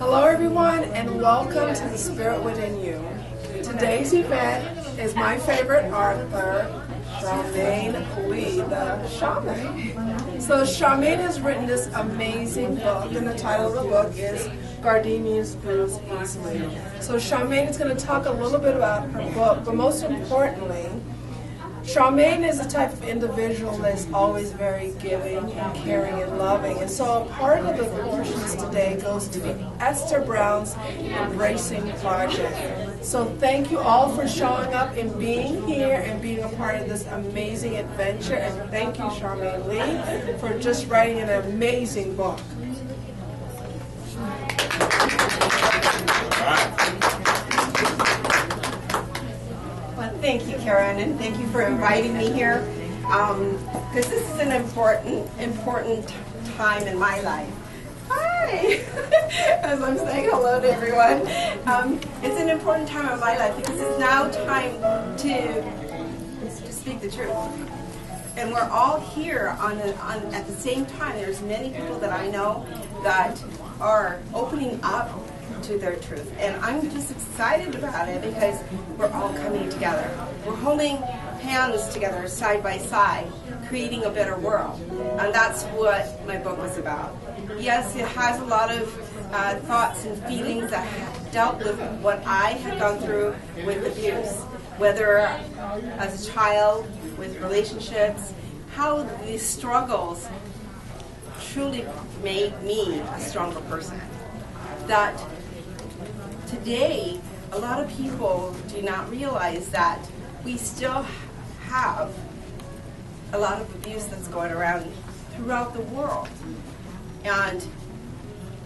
Hello everyone, and welcome to The Spirit Within You. Today's event is my favorite author, Charmaine Lee, the shaman. So Charmaine has written this amazing book, and the title of the book is Gardenias Bruise Easily. So Charmaine is going to talk a little bit about her book, but most importantly, Charmaine is the type of individual that's always very giving and caring and loving. And so part of the portions today goes to the Esther Brown's Embracing Project. So thank you all for showing up and being here and being a part of this amazing adventure. And thank you, Charmaine Lee, for just writing an amazing book. Thank you, Karen, and thank you for inviting me here, because this is an important time in my life. Hi! As I'm saying hello to everyone. It's an important time in my life because it's now time to speak the truth. And we're all here at the same time. There's many people that I know that are opening up to their truth, and I'm just excited about it because we're all coming together. We're holding hands together side by side, creating a better world, and that's what my book was about. Yes, it has a lot of thoughts and feelings that have dealt with what I had gone through with abuse, whether as a child, with relationships, how these struggles truly made me a stronger person. That today, a lot of people do not realize that we still have a lot of abuse that's going around throughout the world. And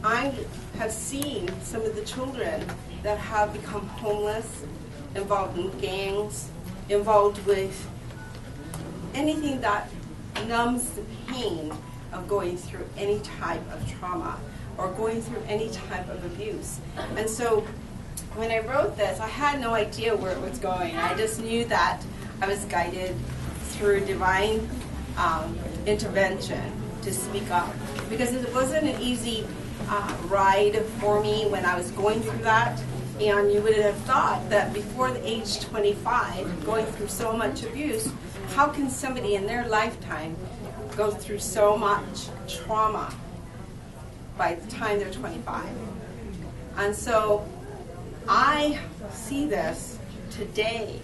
I have seen some of the children that have become homeless, involved in gangs, involved with anything that numbs the pain of going through any type of trauma or going through any type of abuse. And so when I wrote this, I had no idea where it was going. I just knew that I was guided through divine intervention to speak up, because it wasn't an easy ride for me when I was going through that. And you would have thought that before the age 25, going through so much abuse, how can somebody in their lifetime go through so much trauma by the time they're 25? And so I see this today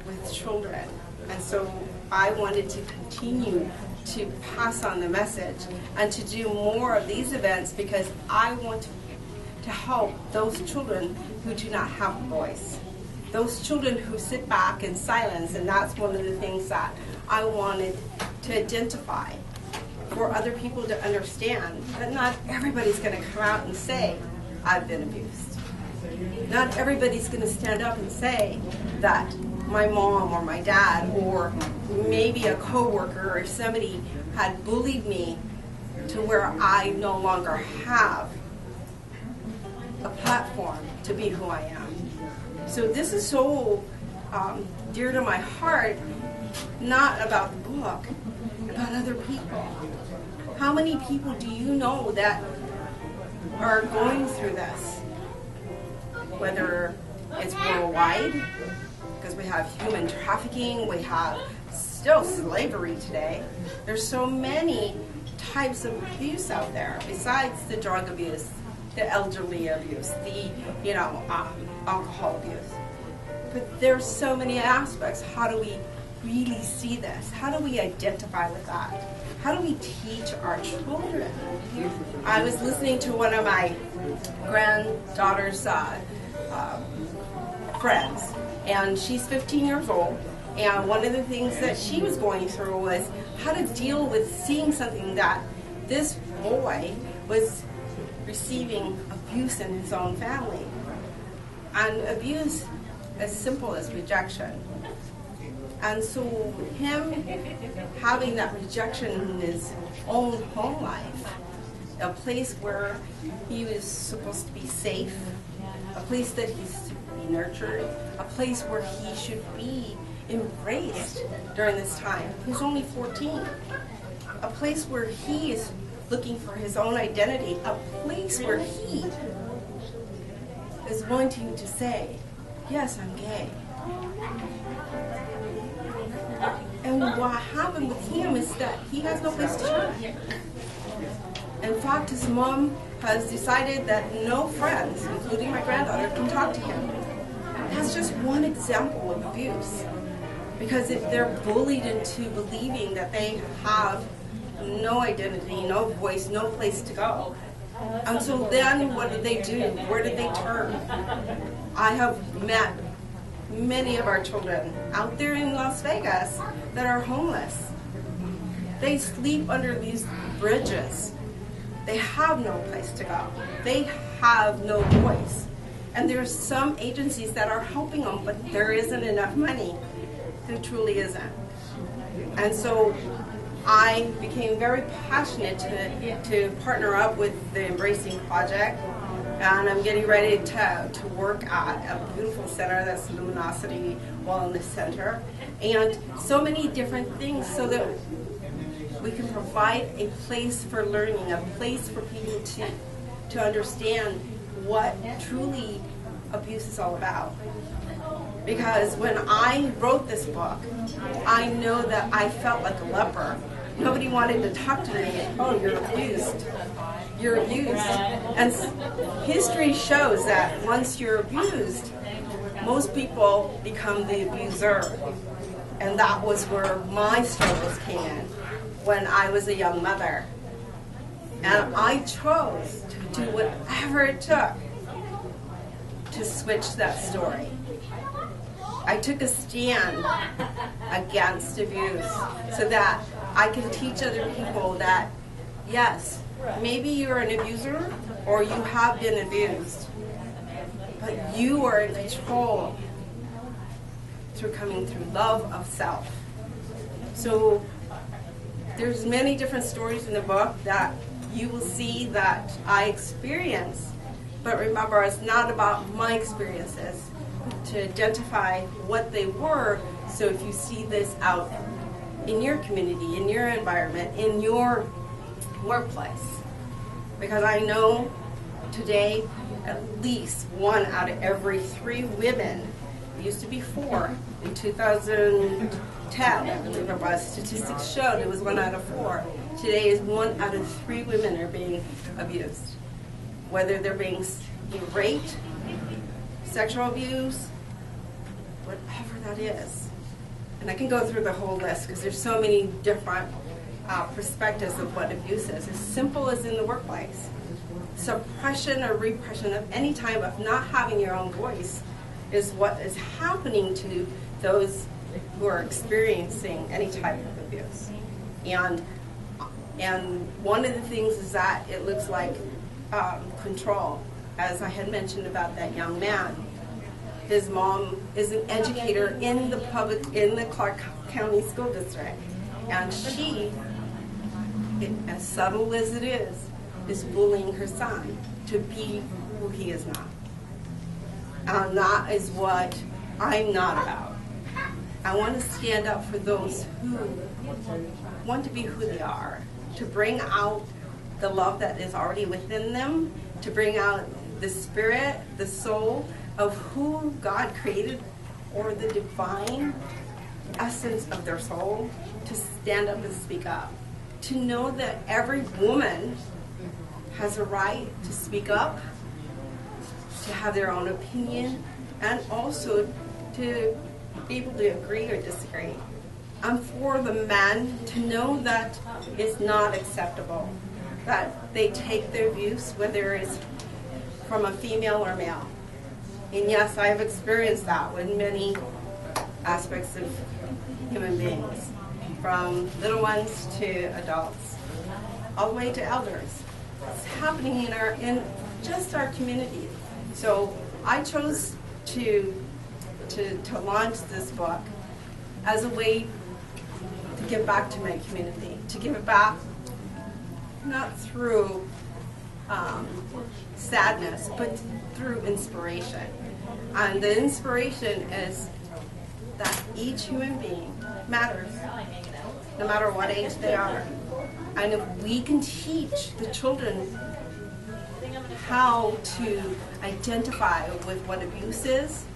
with children, and so I wanted to continue to pass on the message and to do more of these events because I want to help those children who do not have a voice, those children who sit back in silence. And that's one of the things that I wanted to identify for other people to understand that not everybody's going to come out and say, I've been abused. Not everybody's going to stand up and say that my mom or my dad or maybe a coworker or somebody had bullied me to where I no longer have a platform to be who I am. So this is so dear to my heart, not about the book, about other people. How many people do you know that are going through this? Whether it's worldwide, because we have human trafficking, we have still slavery today. There's so many types of abuse out there besides the drug abuse, the elderly abuse, the alcohol abuse. But there's so many aspects. How do we really see this? How do we identify with that? How do we teach our children? I was listening to one of my granddaughter's friends, and she's 15 years old, and one of the things that she was going through was how to deal with seeing something that this boy was receiving abuse in his own family. And abuse as simple as rejection. And so him having that rejection in his own home life, a place where he was supposed to be safe, a place that he's to be nurtured, a place where he should be embraced during this time. He's only 14. A place where he is looking for his own identity, a place where he is wanting to say, yes, I'm gay. And what happened with him is that he has no place to turn. In fact, his mom has decided that no friends, including my granddaughter, can talk to him. That's just one example of abuse. Because if they're bullied into believing that they have no identity, no voice, no place to go. And so then what do they do? Where do they turn? I have met many of our children out there in Las Vegas that are homeless. They sleep under these bridges. They have no place to go. They have no voice. And there's some agencies that are helping them, but there isn't enough money. There truly isn't. And so I became very passionate to partner up with the Embracing Project, and I'm getting ready to work at a beautiful center that's Luminosity Wellness Center, and so many different things so that we can provide a place for learning, a place for people to understand what truly abuse is all about. Because when I wrote this book, I know that I felt like a leper. Nobody wanted to talk to me. Oh, you're abused. You're abused. And history shows that once you're abused, most people become the abuser. And that was where my struggles came in when I was a young mother. And I chose to do whatever it took to switch that story. I took a stand against abuse so that I can teach other people that, yes, maybe you're an abuser or you have been abused, but you are in control through coming through love of self. So there's many different stories in the book that you will see that I experienced, but remember, it's not about my experiences. To identify what they were, so if you see this out in your community, in your environment, in your workplace. Because I know today at least 1 out of every 3 women, it used to be 4, in 2010 I believe it was, statistics showed it was 1 out of 4. Today is 1 out of 3 women are being abused. Whether they're being raped, sexual abuse, whatever that is. And I can go through the whole list because there's so many different perspectives of what abuse is. As simple as in the workplace. Suppression or repression of any type of not having your own voice is what is happening to those who are experiencing any type of abuse. And one of the things is that it looks like control. As I had mentioned about that young man, his mom is an educator in the Clark County School District, and she, as subtle as it is bullying her son to be who he is not. And that is what I'm not about. I want to stand up for those who want to be who they are, to bring out the love that is already within them, to bring out the spirit, the soul of who God created, or the divine essence of their soul, to stand up and speak up. To know that every woman has a right to speak up, to have their own opinion, and also to be able to agree or disagree. And for the men to know that it's not acceptable, that they take their abuse, whether it's from a female or male. And yes, I have experienced that with many aspects of human beings, from little ones to adults, all the way to elders. It's happening in just our community. So I chose to launch this book as a way to give back to my community, to give it back not through sadness, but through inspiration. And the inspiration is that each human being matters, no matter what age they are. And if we can teach the children how to identify with what abuse is,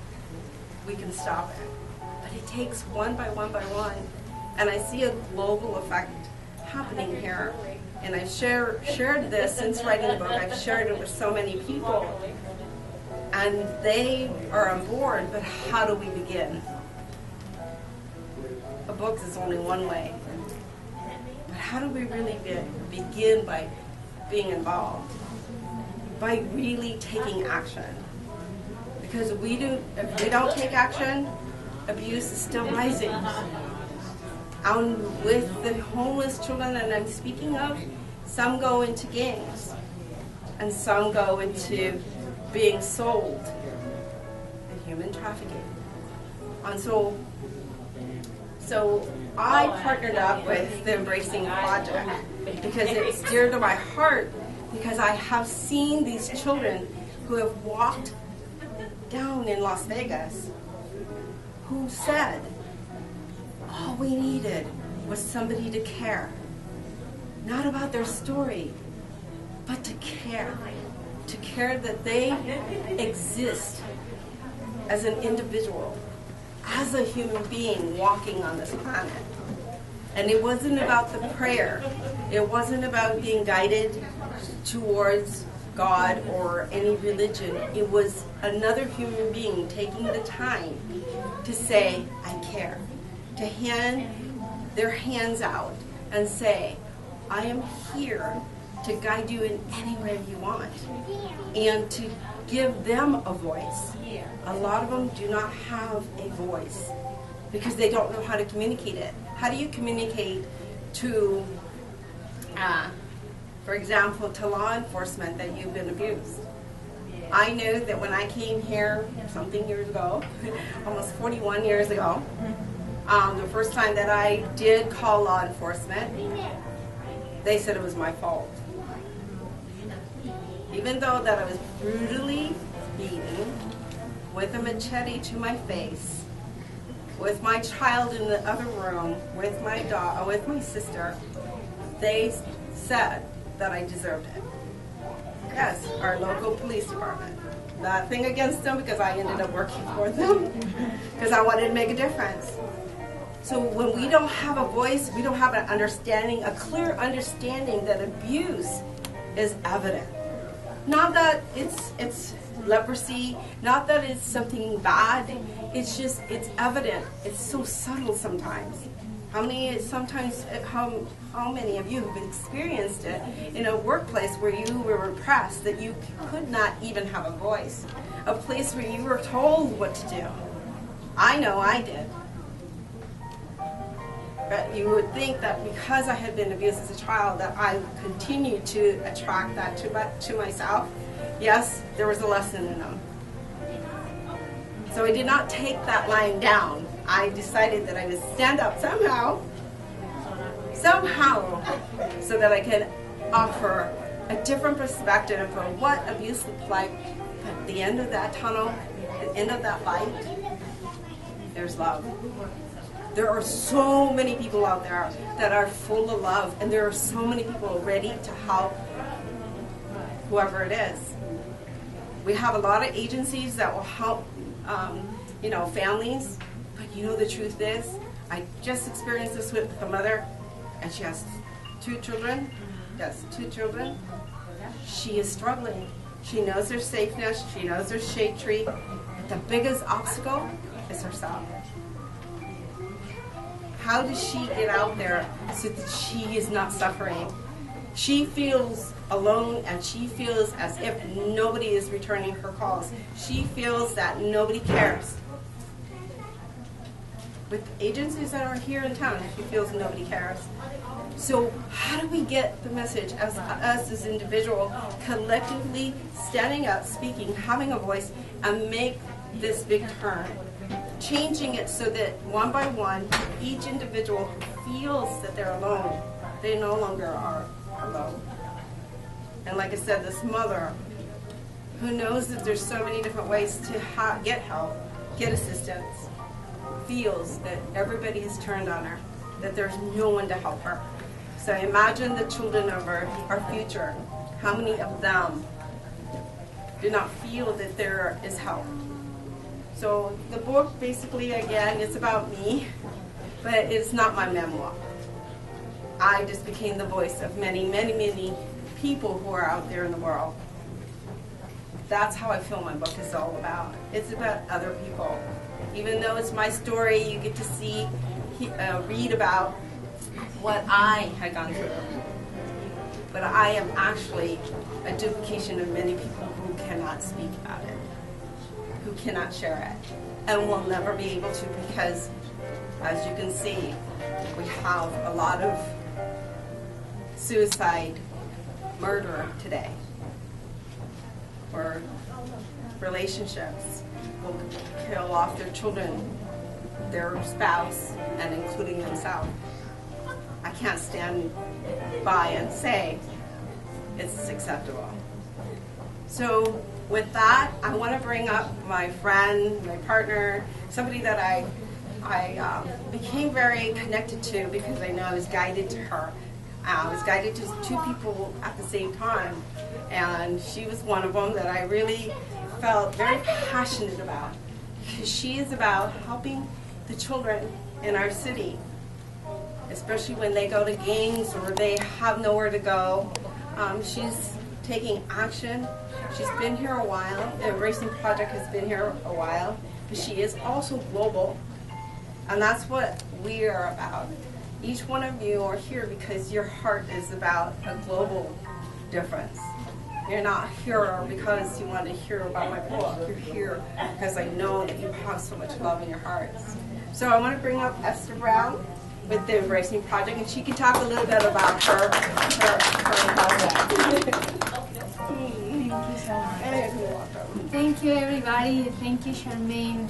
we can stop it. But it takes one by one by one. And I see a global effect happening here. And I've shared this since writing the book. I've shared it with so many people. And they are on board, but how do we begin? A book is only one way. But how do we really begin by being involved? By really taking action. Because if we don't take action, abuse is still rising. And with the homeless children that I'm speaking of, some go into gangs, and some go into being sold and human trafficking. And so I partnered up with the Embracing Project because it's dear to my heart, because I have seen these children who have walked down in Las Vegas who said all we needed was somebody to care. Not about their story, but to care. To care that they exist as an individual, as a human being walking on this planet. And it wasn't about the prayer. It wasn't about being guided towards God or any religion. It was another human being taking the time to say, I care. To hand their hands out and say, I am here to guide you in any way you want, and to give them a voice. A lot of them do not have a voice because they don't know how to communicate it. How do you communicate to, for example, to law enforcement that you've been abused? I know that when I came here something years ago, almost 41 years ago, the first time that I did call law enforcement, they said it was my fault. Even though that I was brutally beaten with a machete to my face, with my child in the other room, with my dog, with my sister, they said that I deserved it. Yes, our local police department. Nothing against them because I ended up working for them because I wanted to make a difference. So when we don't have a voice, we don't have an understanding, a clear understanding that abuse is evident. Not that it's leprosy, not that it's something bad, it's just, it's evident. It's so subtle sometimes. How many of you have experienced it in a workplace where you were repressed, that you could not even have a voice? A place where you were told what to do. I know I did. But you would think that because I had been abused as a child that I continued to attract that to myself. Yes, there was a lesson in them. So I did not take that lying down. I decided that I would stand up somehow, so that I could offer a different perspective for what abuse looked like. But at the end of that tunnel, the end of that light, there's love. There are so many people out there that are full of love, and there are so many people ready to help whoever it is. We have a lot of agencies that will help, families. But the truth is, I just experienced this with a mother, and she has 2 children. Yes, 2 children. She is struggling. She knows there's safeness. She knows there's shade tree. But the biggest obstacle is herself. How does she get out there so that she is not suffering? She feels alone, and she feels as if nobody is returning her calls. She feels that nobody cares. With agencies that are here in town, she feels nobody cares. So how do we get the message as us as individuals collectively standing up, speaking, having a voice, and make this big turn? Changing it so that one by one, each individual who feels that they're alone, they no longer are alone. And like I said, this mother who knows that there's so many different ways to get help, get assistance, feels that everybody has turned on her, that there's no one to help her. So imagine the children of our future. How many of them do not feel that there is help. So the book basically, again, it's about me, but it's not my memoir. I just became the voice of many, many, many people who are out there in the world. That's how I feel my book is all about. It's about other people. Even though it's my story, you get to see, read about what I had gone through. But I am actually a duplication of many people who cannot speak about it, who cannot share it, and will never be able to, because, as you can see, we have a lot of suicide, murder today, or relationships will kill off their children, their spouse, and including themselves. I can't stand by and say it's acceptable. So with that, I want to bring up my friend, my partner, somebody that I became very connected to because I know I was guided to her. I was guided to two people at the same time, and she was one of them that I really felt very passionate about, because she is about helping the children in our city, especially when they go to gangs or they have nowhere to go. She's taking action. She's been here a while. The Embracing Project has been here a while, but she is also global, and that's what we are about. Each one of you are here because your heart is about a global difference. You're not here because you want to hear about my book. You're here because I know that you have so much love in your hearts. So I want to bring up Esther Brown with the Embracing Project, and she can talk a little bit about her project. Thank you so much. You're welcome. Thank you, everybody. Thank you, Charmaine.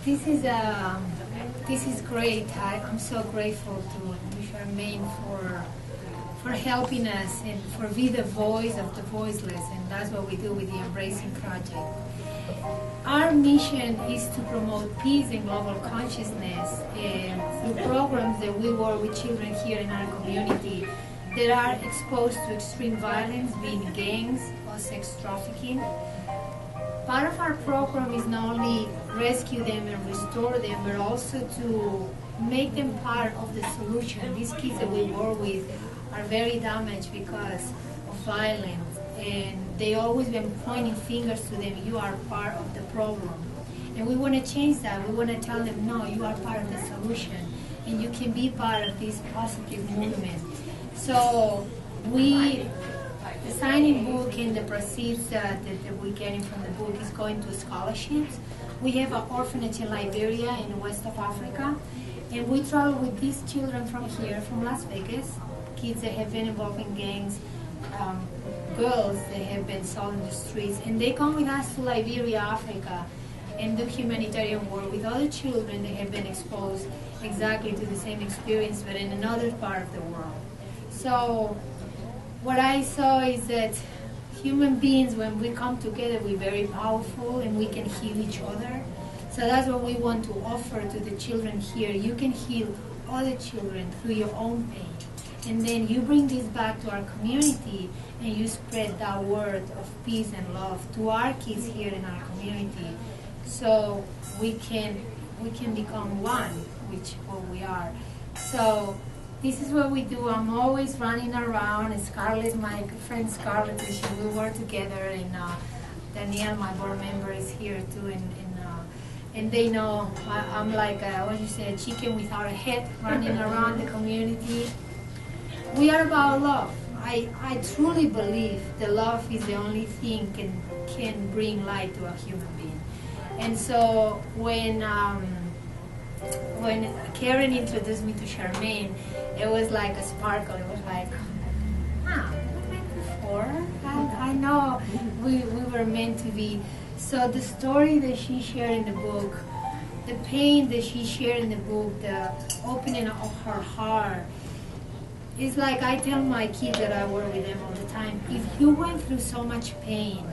This is great. I'm so grateful to Charmaine for helping us and for being the voice of the voiceless, and that's what we do with the Embracing Project. Our mission is to promote peace and global consciousness through programs that we work with children here in our community that are exposed to extreme violence, being gangs or sex trafficking. Part of our program is not only rescue them and restore them, but also to make them part of the solution. These kids that we work with are very damaged because of violence, and they always been pointing fingers to them. You are part of the problem. And we want to change that. We want to tell them, no, you are part of the solution, and you can be part of this positive movement. So the signing book and the proceeds that we're getting from the book is going to scholarships. We have an orphanage in Liberia in the west of Africa, and we travel with these children from here, from Las Vegas, kids that have been involved in gangs, girls that have been sold in the streets, and they come with us to Liberia, Africa, and do humanitarian work with other children that have been exposed exactly to the same experience, but in another part of the world. So what I saw is that human beings, when we come together, we're very powerful and we can heal each other. So that's what we want to offer to the children here. You can heal other children through your own pain. And then you bring this back to our community and you spread that word of peace and love to our kids here in our community. So we can become one, which what we are. So this is what we do. I'm always running around. And Scarlett, my friend Scarlett, we work together, and Danielle, my board member, is here too, and they know I'm like what you say, a chicken without a head, running around the community. We are about love. I truly believe that love is the only thing can bring light to a human being. And so when Karen introduced me to Charmaine, it was like a sparkle. It was like, we met before. I know we were meant to be. So the story that she shared in the book, the pain that she shared in the book, the opening of her heart, it's like I tell my kids that I work with them all the time, if you went through so much pain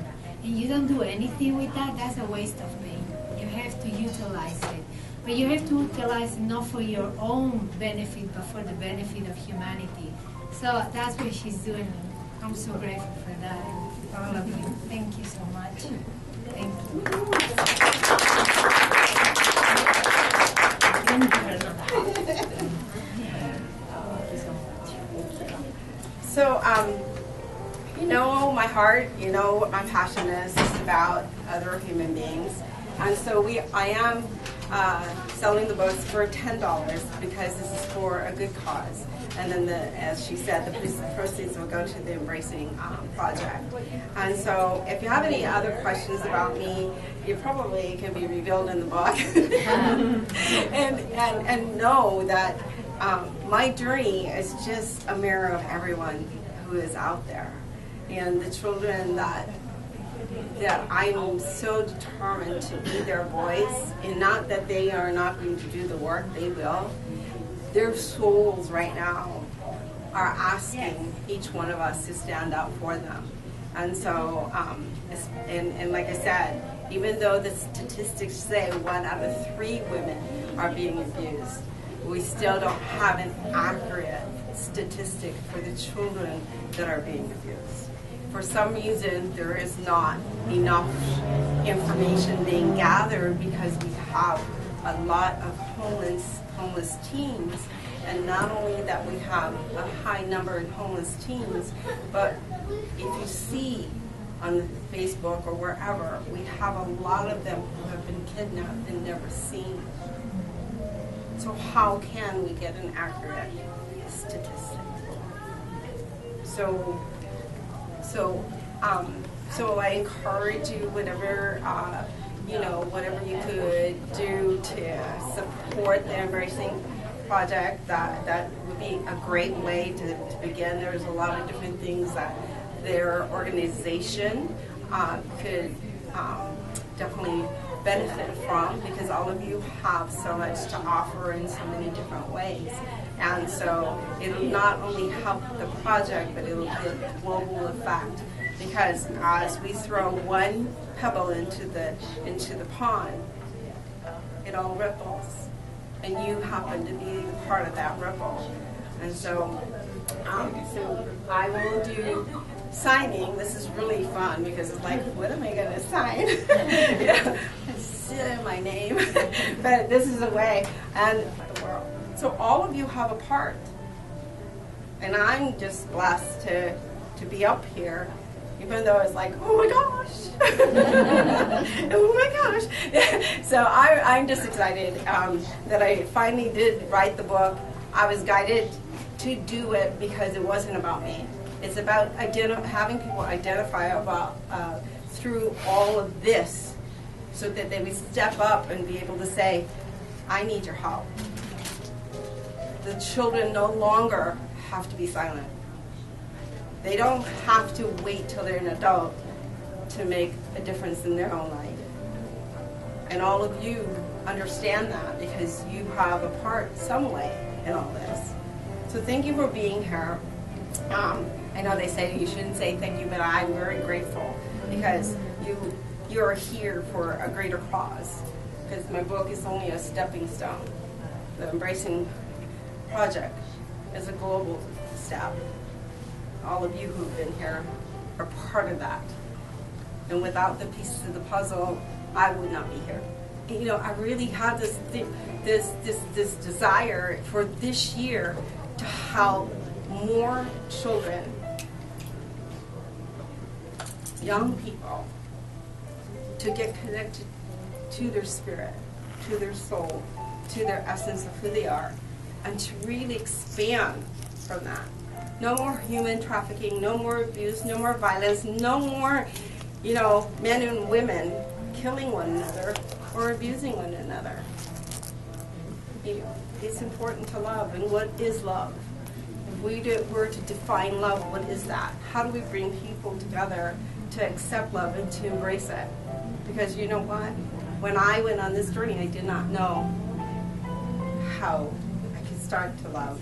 and you don't do anything with that, that's a waste of pain. You have to utilize it. But you have to utilize it not for your own benefit, but for the benefit of humanity. So that's what she's doing. I'm so grateful for that. for all of you. Thank you so much. Thank you. So, you know my heart, you know what my passion is. It's about other human beings. And so I am selling the books for $10 because this is for a good cause. And then, as she said, the proceeds will go to the Embracing Project. And so if you have any other questions about me, you probably can be revealed in the book. and know that my journey is just a mirror of everyone who is out there. And the children that I'm so determined to be their voice, and not that they are not going to do the work, they will. Their souls right now are asking each one of us to stand up for them. And so, and like I said, even though the statistics say 1 out of 3 women are being abused, we still don't have an accurate statistic for the children that are being abused. For some reason, there is not enough information being gathered because we have a lot of homeless teens, and not only that we have a high number of homeless teens, but if you see on Facebook or wherever, we have a lot of them who have been kidnapped and never seen. So how can we get an accurate statistic? So I encourage you, whatever whatever you could do to support the Embracing Project. That would be a great way to begin. There's a lot of different things that their organization could definitely benefit from, because all of you have so much to offer in so many different ways. And so it'll not only help the project, but it'll be a global effect. Because as we throw one pebble into the pond, it all ripples, and you happen to be part of that ripple. And so, so I will do signing. This is really fun because it's like, what am I going to sign? It's my name, but this is a way, and the world. So all of you have a part, and I'm just blessed to be up here. Even though it's like, oh my gosh, oh my gosh. So I'm just excited that I finally did write the book. I was guided to do it because it wasn't about me. It's about having people identify about through all of this, so that they would step up and be able to say, I need your help. The children no longer have to be silent. They don't have to wait till they're an adult to make a difference in their own life. And all of you understand that because you have a part some way in all this. So thank you for being here. I know they say you shouldn't say thank you, but I'm very grateful because you're here for a greater cause. Because my book is only a stepping stone. The Embracing Project is a global step. All of you who've been here are part of that. And without the pieces of the puzzle, I would not be here. And, you know, I really had this desire for this year to help more children, young people, to get connected to their spirit, to their soul, to their essence of who they are, and to really expand from that. No more human trafficking, no more abuse, no more violence, no more, men and women killing one another or abusing one another. It's important to love, and what is love? If we were to define love, what is that? How do we bring people together to accept love and to embrace it? Because you know what? When I went on this journey, I did not know how I could start to love,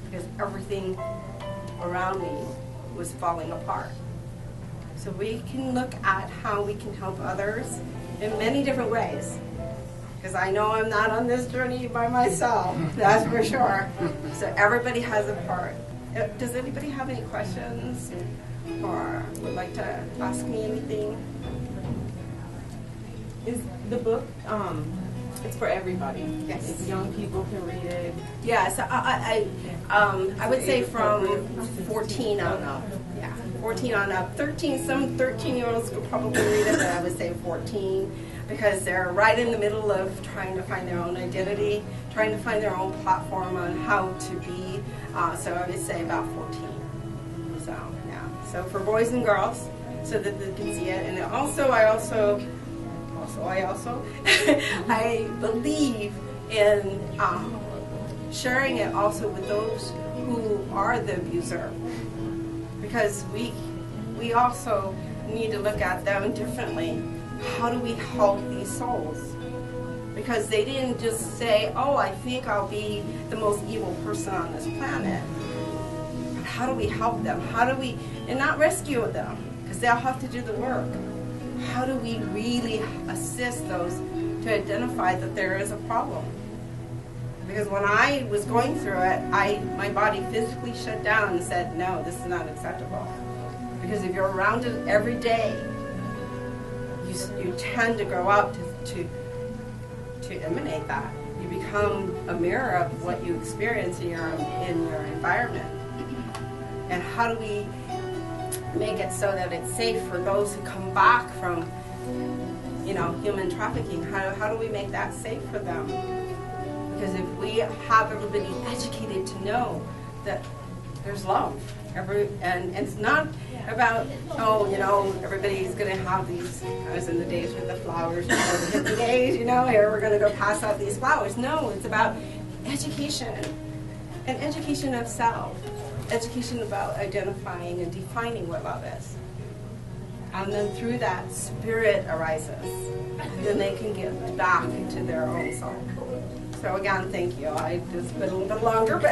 because everything around me was falling apart. So we can look at how we can help others in many different ways. Because I know I'm not on this journey by myself, that's for sure. So everybody has a part. Does anybody have any questions? or would like to ask me anything? Is the book, it's for everybody? Yes. If young people can read it? Yes, I would say from 14 on up. Yeah, 14 on up. 13, some 13-year-olds could probably read it, but I would say 14 because they're right in the middle of trying to find their own identity, trying to find their own platform on how to be. So I would say about 14. So yeah. So for boys and girls, so that they can see it, and also I believe in sharing it also with those who are the abuser, because we also need to look at them differently. How do we help these souls? Because they didn't just say, oh, I think I'll be the most evil person on this planet. But how do we help them? How do we, and not rescue them, because they'll have to do the work. How do we really assist those to identify that there is a problem? Because when I was going through it, my body physically shut down and said, no, this is not acceptable. Because if you're around it every day, you tend to grow up to emanate that. You become a mirror of what you experience in your environment. And how do we make it so that it's safe for those who come back from, human trafficking? How do we make that safe for them? Because if we have everybody educated to know that there's love, and it's not about, everybody's going to have these, I was in the days with the flowers, the hippie days, here we're going to go pass out these flowers. No, it's about education, and education of self. Education about identifying and defining what love is. And then through that, spirit arises. And then they can get back into their own soul. So again, thank you. I just been a little bit longer, but